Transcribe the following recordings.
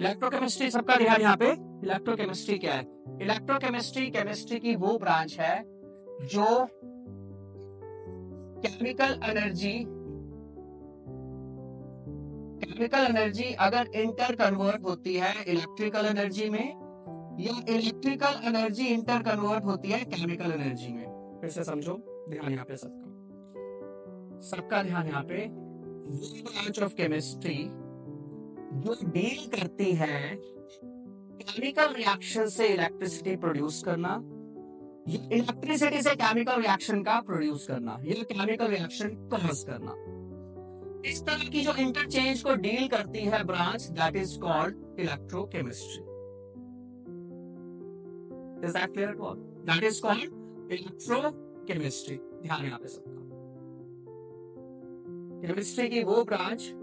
Electrochemistry, सबका ध्यान यहाँ पे। इलेक्ट्रोकेमिस्ट्री क्या है? इलेक्ट्रोकेमिस्ट्री केमिस्ट्री की वो ब्रांच है जो केमिकल एनर्जी अगर इंटर कन्वर्ट होती है इलेक्ट्रिकल एनर्जी में, या इलेक्ट्रिकल एनर्जी इंटर कन्वर्ट होती है केमिकल एनर्जी में। फिर से समझो, ध्यान यहाँ पे सबका ध्यान यहाँ पे। वो ब्रांच ऑफ केमिस्ट्री जो डील करती है केमिकल रिएक्शन से इलेक्ट्रिसिटी प्रोड्यूस करना, या इलेक्ट्रिसिटी से केमिकल रिएक्शन का प्रोड्यूस करना, या केमिकल रिएक्शन कॉज करना, इस तरह की जो इंटरचेंज को डील करती है branch, that is called electrochemistry. Is that clear to all? That is called electrochemistry. ध्यान यहाँ पे सबका। केमिस्ट्री की वो ब्रांच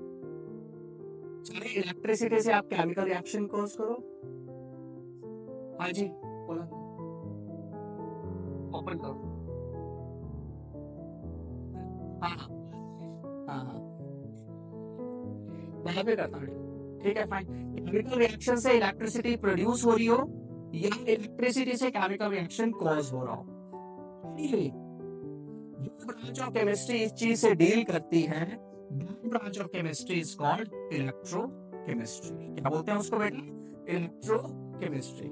चाहे इलेक्ट्रिसिटी से आप केमिकल रिएक्शन कॉज करो। हाँ जी बोला, ओपन करो। हाँ हाँ हाँ हाँ, वहां पे करता हूँ, ठीक है फाइन। केमिकल रिएक्शन से इलेक्ट्रिसिटी प्रोड्यूस हो रही हो या इलेक्ट्रिसिटी से केमिकल रिएक्शन कॉज हो रहा हो, जो ब्रांच ऑफ केमिस्ट्री इस चीज से डील करती है, branch of chemistry is called electrochemistry. क्या बोलते हैं उसको बेटा? इलेक्ट्रोकेमिस्ट्री।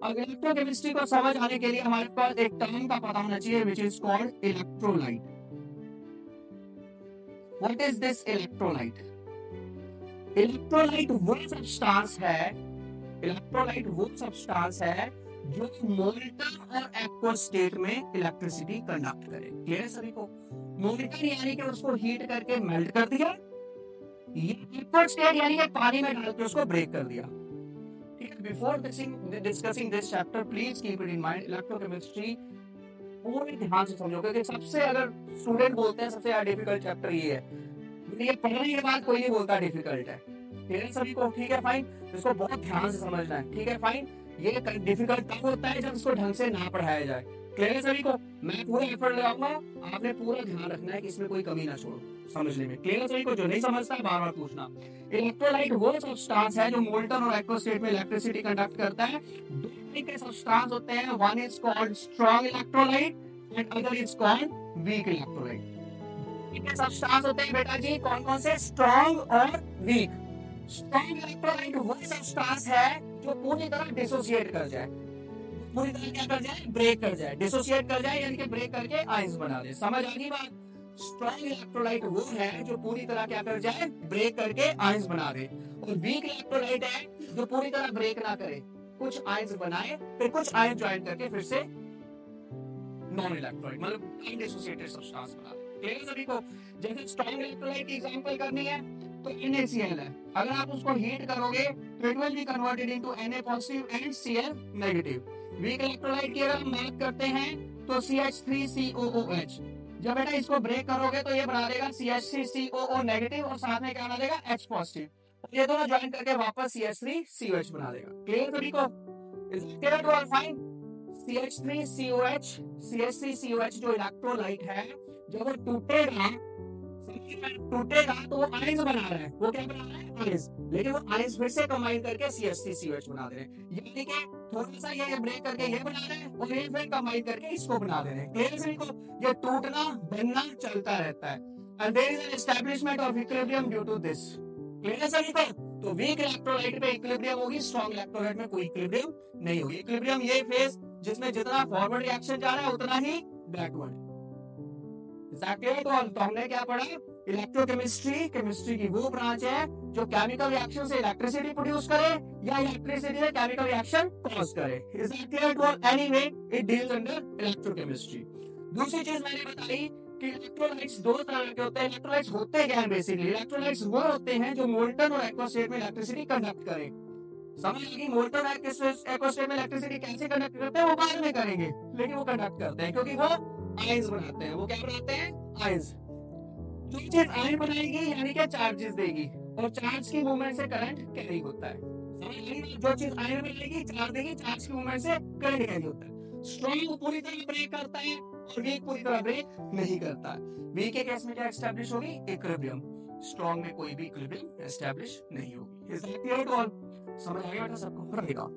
अब इलेक्ट्रोकेमिस्ट्री को समझ आने के लिए हमारे पास एक टर्म का पता होना चाहिए, which is called electrolyte. What is this electrolyte? Electrolyte वो सब्सटेंस है जो मोल्टन और एक्वस स्टेट में इलेक्ट्रिसिटी कंडक्ट करे। क्लियर सभी को? मोल्टन यानी कि उसको हीट करके मेल्ट कर दिया, एक्वस स्टेट यानी कि पानी में डाल के उसको ब्रेक कर दिया। ठीक है, before discussing this chapter please keep it in mind, electrochemistry पूरी ध्यान से समझो, क्योंकि सबसे, अगर स्टूडेंट बोलते हैं सबसे डिफिकल्ट चैप्टर ये है, ये पढ़ने के बाद कोई नहीं बोलता डिफिकल्ट है। ठीक है सभी को? ठीक है फाइन, इसको बहुत ध्यान से समझना है। ठीक है फाइन, ये डिफिकल्ट तब होता है जब इसको ढंग से ना पढ़ाया जाए। क्लियर है सभी को? मैं पूरा एफर्ट लगाऊंगा, आपने पूरा ध्यान रखना है कि इसमें कोई कमी ना छोड़ो समझने में। क्लियर है सभी को? जो नहीं समझता है बार बार पूछना। इलेक्ट्रोलाइट वो सब्सटेंस है जो मोल्टन और एक्वस स्टेट में इलेक्ट्रिसिटी कंडक्ट करता है। दो तरह के सब्सटेंस होते हैं, one is called strong electrolyte and other is called weak electrolyte. कितने सब्सटेंस होते हैं बेटा जी? कौन कौन से? स्ट्रॉन्ग और वीक। स्ट्रॉन्ग इलेक्ट्रोलाइट वो सब्सटेंस है जो पूरी तरह डिसोसिएट कर जाए, पूरी तरह क्या कर जाए? ब्रेक कर जाए। डिसोसिएट कर जाए यानी कि ब्रेक करके आयंस बना दे। समझ आ गई बात? स्ट्रॉन्ग इलेक्ट्रोलाइट वो है जो पूरी तरह क्या कर जाए? ब्रेक करके आयंस बना दे। और वीक इलेक्ट्रोलाइट है जो पूरी तरह ब्रेक ना करे, कुछ आयंस बनाए फिर कुछ आयंस ज्वाइन करके फिर से नॉन इलेक्ट्रोलाइट, मतलब अनडिसोसिएटेड सब्सटेंस बना दे। क्लियर सभी को? जैसे स्ट्रॉन्ग इलेक्ट्रोलाइट की एग्जांपल करनी है तो NaCl है, अगर आप उसको हीट करोगे तो it will be converted into Na positive and Cl negative. Weak electrolyte की अगर हम बात करते हैं तो CH3COOH, जब बेटा इसको ब्रेक करोगे तो ये बना देगा CH3COO नेगेटिव और साथ में क्या बना देगा? H positive. ये दोनों ज्वाइन करके वापस CH3COH बना देगा। क्लियर सभी को? Clear to all? Fine. CH3COH जो इलेक्ट्रोलाइट है, जब वो टूटेगा तो वो आयंस बना रहा है। वो क्या बना रहा है? आयंस। लेकिन वो आयंस फिर से कंबाइन करके CH3COH बना दे रहे हैं, यानी कि थोड़ा सा ये ब्रेक करके ये बना रहे हैं और ये फिर कंबाइन करके इसको बना दे रहे हैं। क्लियर सभी को? ये टूटना बनना चलता रहता है। And there is an establishment of equilibrium due to this. Clear सभी को? तो वीक इलेक्ट्रोलाइट पे इक्विलिब्रियम होगी, स्ट्रॉन्ग इलेक्ट्रोलाइट में कोई इक्विलिब्रियम नहीं होगी। इक्विलिब्रियम ये फेज जिसमें जितना फॉरवर्ड रिएक्शन जा रहा है उतना ही बैकवर्ड। तो हमने क्या पढ़ा? इलेक्ट्रोकेमिस्ट्री केमिस्ट्री की वो ब्रांच है जो केमिकल रिएक्शन से इलेक्ट्रिसिटी प्रोड्यूस करे या इलेक्ट्रिसिटी से केमिकल रिएक्शन कॉज करे। Is that clear to all? Anyway it deals under electrochemistry. दूसरी चीज मैंने बताई कि इलेक्ट्रोलाइट्स दो तरह के होते हैं। इलेक्ट्रोलाइट्स होते क्या है? बेसिकली इलेक्ट्रोलाइट्स वो होते हैं जो मोल्टन और एक्वस स्टेट में इलेक्ट्रिसिटी कंडक्ट करें। समझ लगी? मोल्टन और एक्वस स्टेट में इलेक्ट्रिसिटी कैसे कंडक्ट करते हैं वो बाद में करेंगे, लेकिन वो कंडक्ट करते हैं क्योंकि वो आयंस बनाते हैं। वो क्या बनाते हैं? आयंस। जो चीज आयन बनाएगी यानी कि चार्जेस देगी, और चार्ज की मूवमेंट से करंट कैरी होता है। समझ लगी? जो चीज आयन बनाएगी चार्ज देगी, चार्ज की मूवमेंट से करंट कैरी होता है। स्ट्रॉन्ग पूरी तरह ब्रेक करता है और वीक पूरी तरह ब्रेक नहीं करता। वीक के केस में क्या एस्टैब्लिश होगी? इक्विलिब्रियम। स्ट्रॉन्ग में कोई भी इक्विलिब्रियम एस्टैब्लिश नहीं होगी। Is that clear to all? समझ आ गया बेटा सबको? रहेगा